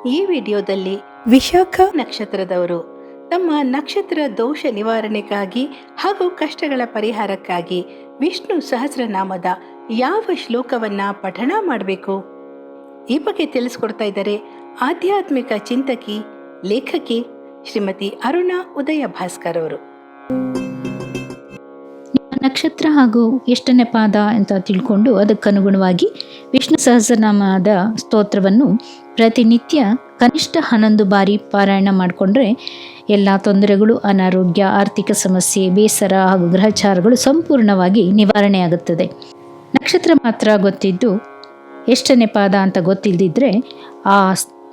ಈ ವಿಡಿಯೋದಲ್ಲಿ ವಿಶಾಖ ನಕ್ಷತ್ರದವರು ತಮ್ಮ ನಕ್ಷತ್ರ ದೋಷ ನಿವಾರಣೆಗಾಗಿ ಹಾಗೂ ಕಷ್ಟಗಳ ಪರಿಹಾರಕ್ಕಾಗಿ ವಿಷ್ಣು ಸಹಸ್ರನಾಮದ ಯಾವ ಶ್ಲೋಕವನ್ನ ಪಠಣ ಮಾಡಬೇಕು ಈ ಬಗ್ಗೆ ತಿಳಿಸ್ಕೊಡ್ತಾ ಇದ್ದಾರೆ ಆಧ್ಯಾತ್ಮಿಕ ಚಿಂತಕಿ ಲೇಖಕಿ ಶ್ರೀಮತಿ ಅರುಣಾ ಉದಯ ಭಾಸ್ಕರ್ ಅವರು. ನಕ್ಷತ್ರ ಹಾಗೂ ಎಷ್ಟನೇ ಪಾದ ಅಂತ ತಿಳ್ಕೊಂಡು ಅದಕ್ಕನುಗುಣವಾಗಿ ವಿಷ್ಣು ಸಹಸ್ರನಾಮದ ಸ್ತೋತ್ರವನ್ನು ಪ್ರತಿನಿತ್ಯ ಕನಿಷ್ಠ 11 ಬಾರಿ ಪಾರಾಯಣ ಮಾಡಿಕೊಂಡ್ರೆ ಎಲ್ಲ ತೊಂದರೆಗಳು, ಅನಾರೋಗ್ಯ, ಆರ್ಥಿಕ ಸಮಸ್ಯೆ, ಬೇಸರ ಹಾಗೂ ಗ್ರಹಚಾರಗಳು ಸಂಪೂರ್ಣವಾಗಿ ನಿವಾರಣೆಯಾಗುತ್ತದೆ. ನಕ್ಷತ್ರ ಮಾತ್ರ ಗೊತ್ತಿದ್ದು ಎಷ್ಟನೇ ಪಾದ ಅಂತ ಗೊತ್ತಿಲ್ಲದಿದ್ದರೆ ಆ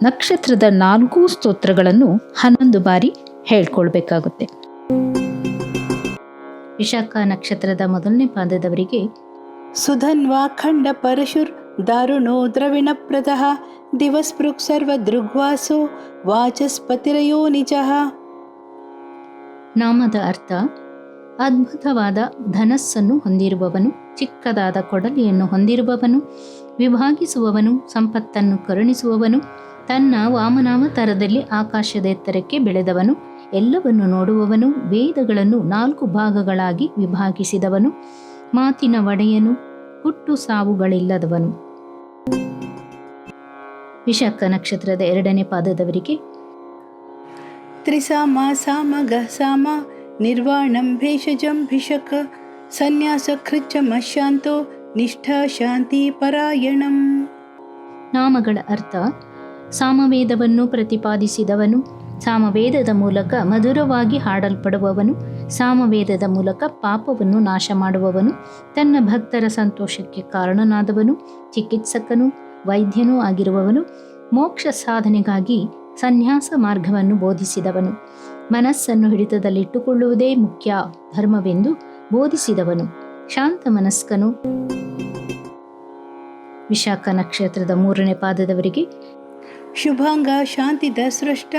ನಕ್ಷತ್ರದ 4 ಸ್ತೋತ್ರಗಳನ್ನು 11 ಬಾರಿ ಹೇಳ್ಕೊಳ್ಬೇಕಾಗುತ್ತೆ. ವಿಶಾಖ ನಕ್ಷತ್ರದ ಮೊದಲನೇ ಪಾದದವರಿಗೆ ಸುಧನ್ವಾ ಖಂಡ ಪರಶುರ್ ದಾರುಣೋ ದ್ರವಿಣ ಪ್ರದಃ ದಿವಸ್ಪೃಕ್ ಸರ್ವ ದೃಗ್ವಾಸೋ ವಾಚಸ್ಪತಿರಯೋ ನಿಜಃ. ನಾಮದ ಅರ್ಥ ಅದ್ಭುತವಾದ ಧನಸ್ಸನ್ನು ಹೊಂದಿರುವವನು, ಚಿಕ್ಕದಾದ ಕೊಡಲಿಯನ್ನು ಹೊಂದಿರುವವನು, ವಿಭಾಗಿಸುವವನು, ಸಂಪತ್ತನ್ನು ಕರುಣಿಸುವವನು, ತನ್ನ ವಾಮನಾವತಾರದಲ್ಲಿ ಆಕಾಶದ ಎತ್ತರಕ್ಕೆ ಬೆಳೆದವನು, ಎಲ್ಲವನ್ನು ನೋಡುವವನು, ವೇದಗಳನ್ನು 4 ಭಾಗಗಳಾಗಿ ವಿಭಾಗಿಸಿದವನು, ಮಾತಿನ ಒಡೆಯನು, ಹುಟ್ಟು ಸಾವುಗಳಿಲ್ಲದವನು. ವಿಶಾಖ ನಕ್ಷತ್ರದ 2ನೇ ಪಾದದವರಿಗೆ ತ್ರಿಸಾಮ ಸಾಮ ಗಸಾಮ ನಿರ್ವಾಣಂ ಭೇಷಜಂ ಭಿಷಕ ಸನ್ಯಾಸ ಕೃಚ್ಛ ಶಾಂತೋ ನಿಷ್ಠ ಶಾಂತಿ ಪರಾಯಣಂ. ನಾಮಗಳ ಅರ್ಥ ಸಾಮವೇದವನ್ನು ಪ್ರತಿಪಾದಿಸಿದವನು, ಸಾಮವೇದದ ಮೂಲಕ ಮಧುರವಾಗಿ ಹಾಡಲ್ಪಡುವವನು, ಸಾಮವೇದದ ಮೂಲಕ ಪಾಪವನ್ನು ನಾಶ ಮಾಡುವವನು, ತನ್ನ ಭಕ್ತರ ಸಂತೋಷಕ್ಕೆ ಕಾರಣನಾದವನು, ಚಿಕಿತ್ಸಕನು, ವೈದ್ಯನೂ ಆಗಿರುವವನು, ಮೋಕ್ಷ ಸಾಧನೆಗಾಗಿ ಸನ್ಯಾಸ ಮಾರ್ಗವನ್ನು ಬೋಧಿಸಿದವನು, ಮನಸ್ಸನ್ನು ಹಿಡಿತದಲ್ಲಿಟ್ಟುಕೊಳ್ಳುವುದೇ ಮುಖ್ಯ ಧರ್ಮವೆಂದು ಬೋಧಿಸಿದವನು, ಶಾಂತ ಮನಸ್ಕನು. ವಿಶಾಖ ನಕ್ಷತ್ರದ 3ನೇ ಪಾದದವರಿಗೆ ಶುಭಾಂಗ ಶಾಂತಿದ ಸೃಷ್ಟ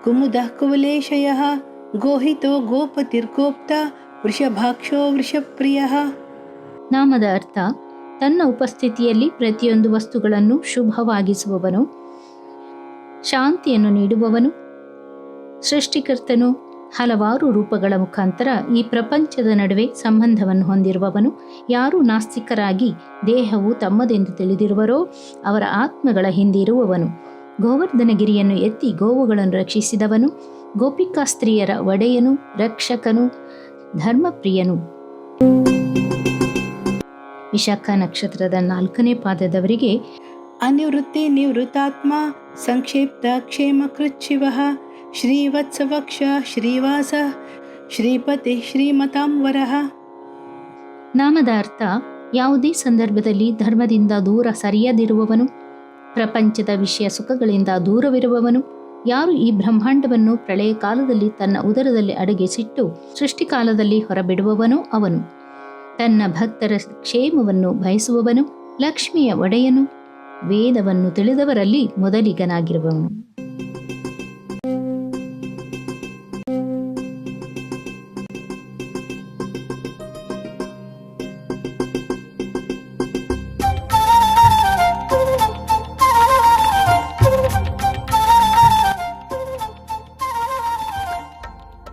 ಕುಮುದ ಕುವಲೇಶಯ ಗೋಹಿತೋ ಗೋಪತಿರ್ಗೋಪ್ತ ವೃಷಭಾಕ್ಷೋ ವೃಷಪ್ರಿಯ. ನಾಮದ ಅರ್ಥ ತನ್ನ ಉಪಸ್ಥಿತಿಯಲ್ಲಿ ಪ್ರತಿಯೊಂದು ವಸ್ತುಗಳನ್ನು ಶುಭವಾಗಿಸುವವನು, ಶಾಂತಿಯನ್ನು ನೀಡುವವನು, ಸೃಷ್ಟಿಕರ್ತನು, ಹಲವಾರು ರೂಪಗಳ ಮುಖಾಂತರ ಈ ಪ್ರಪಂಚದ ನಡುವೆ ಸಂಬಂಧವನ್ನು ಹೊಂದಿರುವವನು, ಯಾರು ನಾಸ್ತಿಕರಾಗಿ ದೇಹವು ತಮ್ಮದೆಂದು ತಿಳಿದಿರುವರೋ ಅವರ ಆತ್ಮಗಳ ಹಿಂದಿರುವವನು, ಗೋವರ್ಧನಗಿರಿಯನ್ನು ಎತ್ತಿ ಗೋವುಗಳನ್ನು ರಕ್ಷಿಸಿದವನು, ಗೋಪಿಕಾ ಸ್ತ್ರೀಯರ ಒಡೆಯನು, ರಕ್ಷಕನು, ಧರ್ಮಪ್ರಿಯನು. ವಿಶಾಖ ನಕ್ಷತ್ರದ 4ನೇ ಪಾದದವರಿಗೆ ಅನಿವೃತ್ತಿ ನಿವೃತ್ತಾತ್ಮ ಸಂಕ್ಷೇಪ್ತ ಕ್ಷೇಮ ಕೃಚ್ಛಿವ ಶ್ರೀವತ್ಸವಕ್ಷ ಶ್ರೀವಾಸ ಶ್ರೀಪತಿ ಶ್ರೀಮತಾಂವರಃ. ನಾಮದ ಅರ್ಥ ಯಾವುದೇ ಸಂದರ್ಭದಲ್ಲಿ ಧರ್ಮದಿಂದ ದೂರ ಸರಿಯದಿರುವವನು, ಪ್ರಪಂಚದ ವಿಷಯ ಸುಖಗಳಿಂದ ದೂರವಿರುವವನು, ಯಾರು ಈ ಬ್ರಹ್ಮಾಂಡವನ್ನು ಪ್ರಳಯ ಕಾಲದಲ್ಲಿ ತನ್ನ ಉದರದಲ್ಲಿ ಅಡಗಿಸಿಟ್ಟು ಸೃಷ್ಟಿಕಾಲದಲ್ಲಿ ಹೊರಬಿಡುವವನೋ ಅವನು, ತನ್ನ ಭಕ್ತರ ಕ್ಷೇಮವನ್ನು ಬಯಸುವವನು, ಲಕ್ಷ್ಮಿಯ ಒಡೆಯನು, ವೇದವನ್ನು ತಿಳಿದವರಲ್ಲಿ ಮೊದಲಿಗನಾಗಿರುವವನು.